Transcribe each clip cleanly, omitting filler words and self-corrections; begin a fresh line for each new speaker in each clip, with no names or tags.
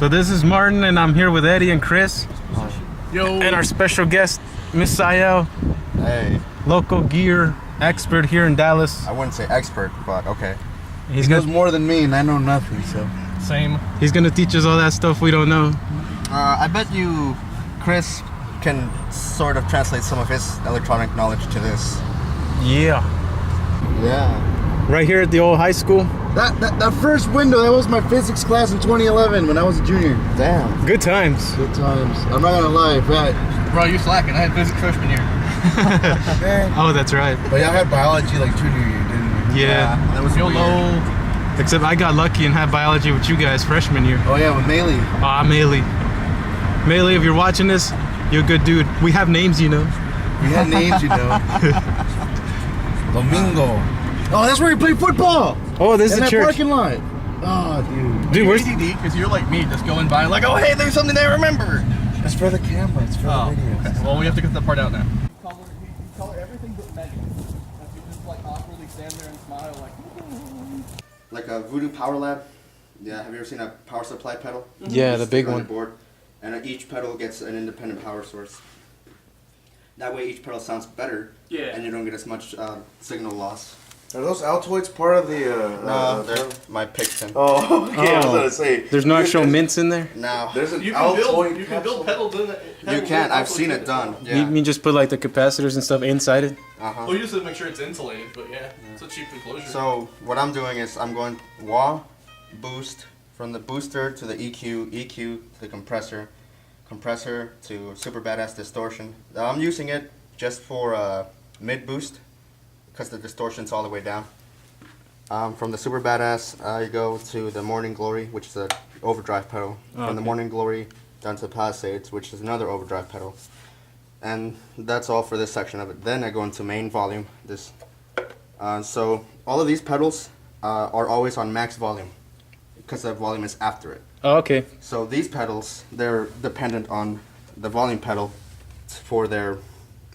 So this is Martin, and I'm here with Eddie and Chris.
Yo.
And our special guest, Misael.
Hey.
Local gear expert here in Dallas.
I wouldn't say expert, but okay.
He knows more than me, and I know nothing, so.
Same. He's gonna teach us all that stuff we don't know.
I bet you Chris can sort of translate some of his electronic knowledge to this.
Yeah.
Yeah.
Right here at the old high school.
That first window, that was my physics class in 2011 when I was a junior.
Damn.
Good times.
Good times. I'm not gonna lie, right?
Bro, you slacking. I had physics freshman year.
Oh, that's right.
But y'all had biology like junior year, didn't you?
Yeah.
That was weird.
Except I got lucky and had biology with you guys freshman year.
Oh yeah, with Maley.
Ah, Maley. Maley, if you're watching this, you're a good dude. We have names, you know.
We had names, you know. Domingo. Oh, that's where you play football.
Oh, this is
in
the
that
church.
parking lot. Oh, dude.
Dude, where's...
ADD, because you're like me, just going by like, oh, hey, there's something I remember.
It's for the camera. It's for the video.
Okay. Well, we have to get that part out now.
You color everything but Megan. If you just like awkwardly stand there and smile like
Like a Voodoo Power Lab. Yeah, have you ever seen a power supply pedal?
Yeah, the big
On
one.
the board, and each pedal gets an independent power source. That way each pedal sounds better, and you don't get as much signal loss.
Are those Altoids part of the?
No, they're my Picton.
Oh, okay. I was gonna say.
There's no actual mints in there?
No,
There's an
You can
Altoid.
build, pedals in it.
you can. I've seen it done.
You
Yeah.
mean just put like the capacitors and stuff inside it?
Well, you just have to make sure it's insulated, but yeah, it's a cheap enclosure.
So what I'm doing is I'm going wah, boost, from the booster to the EQ, EQ to the compressor, compressor to super badass distortion. I'm using it just for mid boost because the distortion's all the way down. From the super badass, I go to the Morning Glory, which is a overdrive pedal. From the Morning Glory down to the Palisades, which is another overdrive pedal. And that's all for this section of it. Then I go into main volume. So all of these pedals are always on max volume because the volume is after it.
Oh, okay.
So these pedals, they're dependent on the volume pedal for their,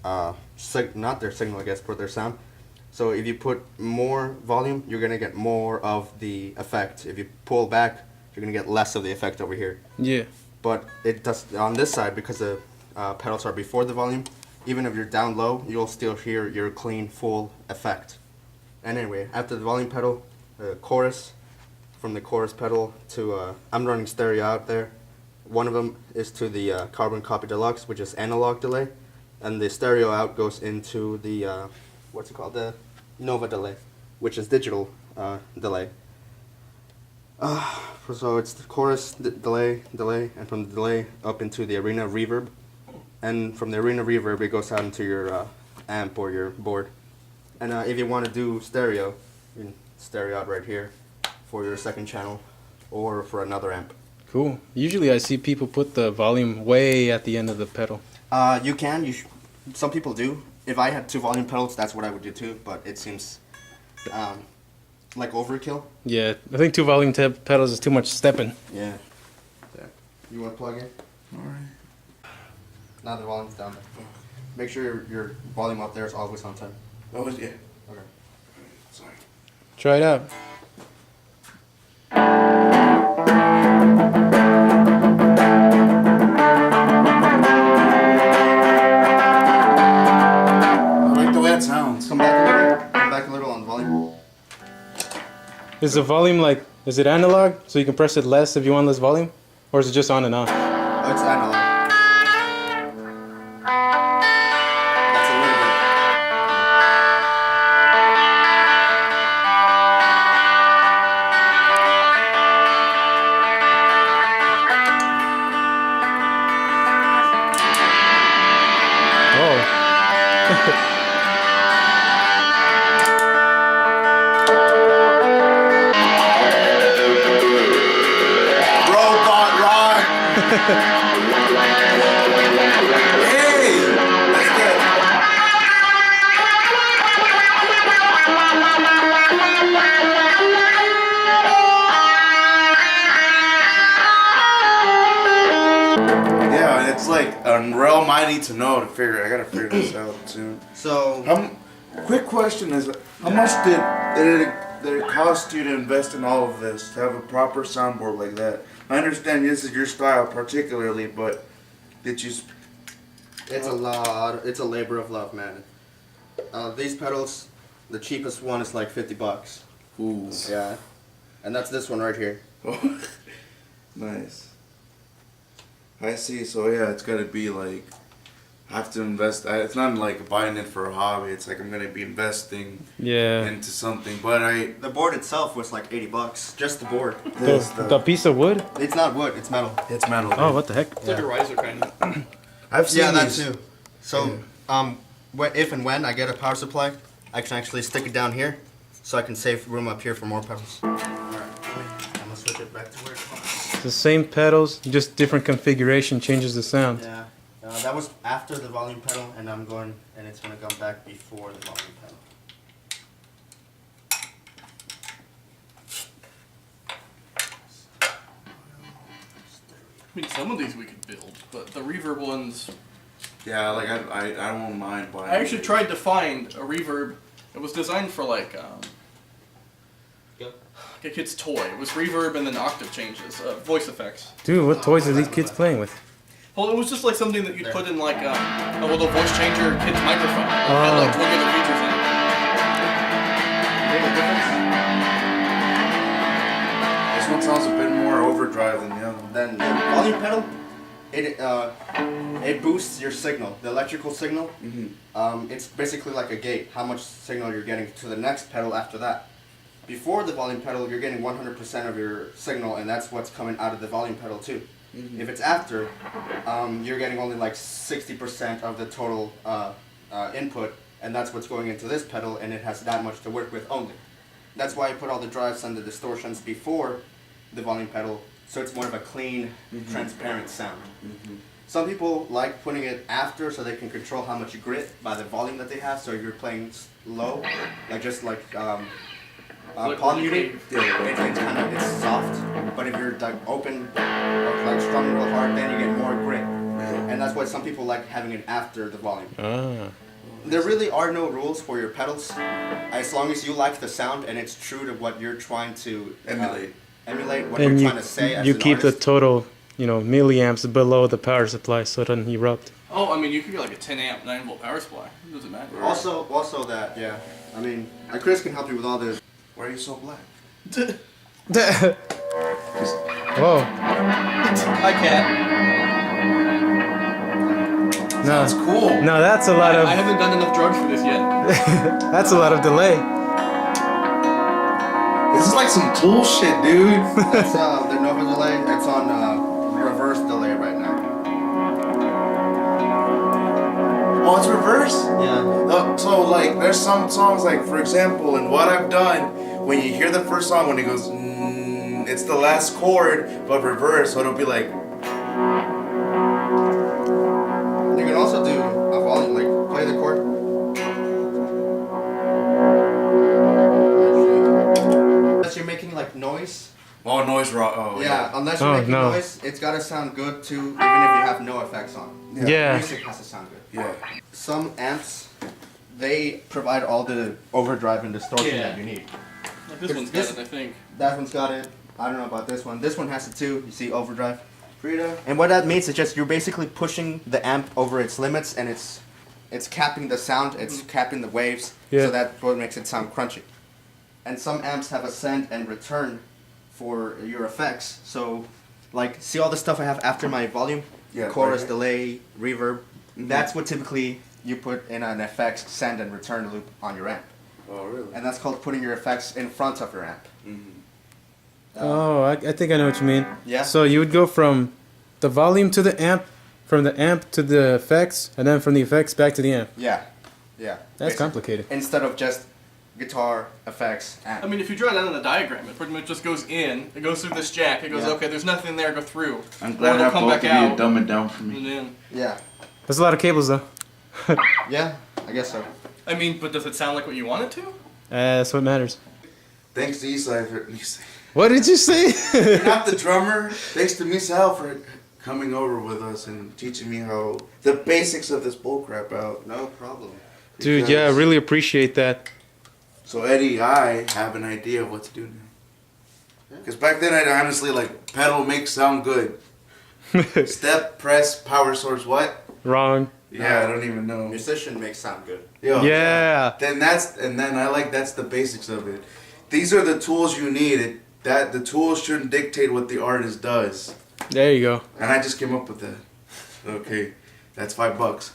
not their signal, I guess, for their sound. So if you put more volume, you're going to get more of the effect. If you pull back, you're going to get less of the effect over here.
Yeah.
But it does on this side, because the pedals are before the volume, even if you're down low, you'll still hear your clean, full effect. And anyway, after the volume pedal, chorus, from the chorus pedal to, I'm running stereo out there. One of them is to the Carbon Copy Deluxe, which is analog delay. And the stereo out goes into the, what's it called, the Nova delay, which is digital delay. So it's the chorus, delay, and from the delay up into the arena reverb. And from the arena reverb, it goes out into your amp or your board. And if you want to do stereo, you can stereo out right here for your second channel or for another amp.
Cool. Usually I see people put the volume way at the end of the pedal.
You can. Some people do. If I had two volume pedals, that's what I would do too. But it seems like overkill.
Yeah, I think two volume pedals is too much stepping.
Yeah. There. You want to plug in?
Alright.
Now the volume's down there. Make sure your volume up there is always on 10.
Oh yeah.
Okay.
Sorry.
Try it out.
I like the way it sounds.
Come back a little. Come back a little on the volume.
Is the volume like, is it analog? So you can press it less if you want less volume? Or is it just on and off?
Oh, it's analog. That's a little bit.
Oh.
Robot rock. Hey, that's good. Yeah, it's like a realm I need to know to figure. I gotta figure this out soon.
So,
Quick question is, how much did that it costs you to invest in all of this to have a proper soundboard like that? I understand this is your style particularly, but did you?
It's a lot. It's a labor of love, man. These pedals, the cheapest one is like $50.
Ooh.
Yeah, and that's this one right here.
Nice. I see. So yeah, it's gotta be like I have to invest. It's not like buying it for a hobby. It's like I'm gonna be investing
Yeah.
into something. But
The board itself was like $80, just the board.
The piece of wood?
It's not wood, it's metal.
it's metal.
Oh, what the heck?
It's like a riser kind of.
I've seen
Yeah, that
these.
too. So, if and when I get a power supply, I can actually stick it down here, so I can save room up here for more pedals. All right, I'm gonna switch it back to where it was.
The same pedals, just different configuration changes the sound.
Yeah, that was after the volume pedal, and it's gonna come back before the volume pedal.
I mean, some of these we could build, but the reverb ones.
Yeah, like I won't mind buying.
I actually tried to find a reverb. It was designed for like a kid's toy. It was reverb and then octave changes, voice effects.
Dude, what toys are these kids playing with?
Well, it was just like something that you'd put in like a little voice changer kid's microphone. It had like 20 other features in it.
This one sounds a bit more overdrive than the other one.
Then the volume pedal, it boosts your signal, the electrical signal. It's basically like a gate, how much signal you're getting to the next pedal after that. Before the volume pedal, you're getting 100% of your signal, and that's what's coming out of the volume pedal too. If it's after, you're getting only like 60% of the total input, and that's what's going into this pedal, and it has that much to work with only. That's why I put all the drives and the distortions before the volume pedal, so it's more of a clean, transparent sound. Some people like putting it after so they can control how much grit by the volume that they have, so if you're playing low, like just like palm muting, it's soft, but if you're like open or like strumming real hard, then you get more grit. And that's why some people like having it after the volume.
Ah.
There really are no rules for your pedals, as long as you like the sound and it's true to what you're trying to emulate what
And
you're trying to say as
you
an
keep
artist.
the total, milliamps below the power supply so it doesn't erupt.
Oh, I mean, you could get like a 10 amp, 9 volt power supply. It doesn't matter.
Also that, yeah. I mean, Chris can help you with all this.
Why are you so black?
Whoa.
I can't.
No,
That's cool.
no, that's a lot
I
of
haven't done enough drugs for this yet.
that's a lot of delay.
This is like some tool shit, dude.
That's the Nova delay. It's on reverse delay right now.
Oh, it's reverse?
Yeah.
So like, there's some songs like, for example, in What I've Done, when you hear the first song, when it goes, it's the last chord, but reverse, so it'll be like.
You can also do a volume, like play the chord. Unless you're making like noise.
Oh, noise rock. Oh,
Yeah, unless you're
Oh,
making
no.
noise, it's gotta sound good too, even if you have no effects on.
Yeah.
Music has to sound good.
Yeah.
Some amps, they provide all the overdrive and distortion
Yeah.
that you need.
Like this one's got it, I think.
That one's got it. I don't know about this one. This one has it too. You see overdrive. And what that means is just you're basically pushing the amp over its limits, and it's capping the sound, it's capping the waves,
Yeah.
so that's what makes it sound crunchy. And some amps have a send and return for your effects. So, like, see all the stuff I have after my volume?
Yeah,
Chorus,
right.
delay, reverb. That's what typically you put in an effects send and return loop on your amp.
Oh, really?
And that's called putting your effects in front of your amp.
Oh, I think I know what you mean.
Yeah.
So you would go from the volume to the amp, from the amp to the effects, and then from the effects back to the amp.
Yeah. Yeah.
That's
Basically.
complicated.
Instead of just guitar, effects, amp.
I mean, if you draw that on a diagram, it pretty much just goes in, it goes through this jack, it goes,
Yeah.
okay, there's nothing there, go through.
I'm glad
it'll
that
come
both
back
of you
out.
dumb it down for
And
me.
then,
Yeah.
That's a lot of cables though.
Yeah, I guess so.
I mean, but does it sound like what you want it to?
That's what matters.
Thanks to Isai for
What did you say?
not the drummer. Thanks to Misael for coming over with us and teaching me how the basics of this bullcrap out.
No problem.
Dude, yeah, I really appreciate that.
So Eddie, I have an idea of what to do now. Because back then I honestly like pedal makes sound good. Step, press, power source, what?
Wrong.
Yeah, I don't even know.
Musician makes sound good.
Yo,
Yeah.
Then I like that's the basics of it. These are the tools you need. That the tools shouldn't dictate what the artist does.
There you go.
And I just came up with that. Okay, that's $5.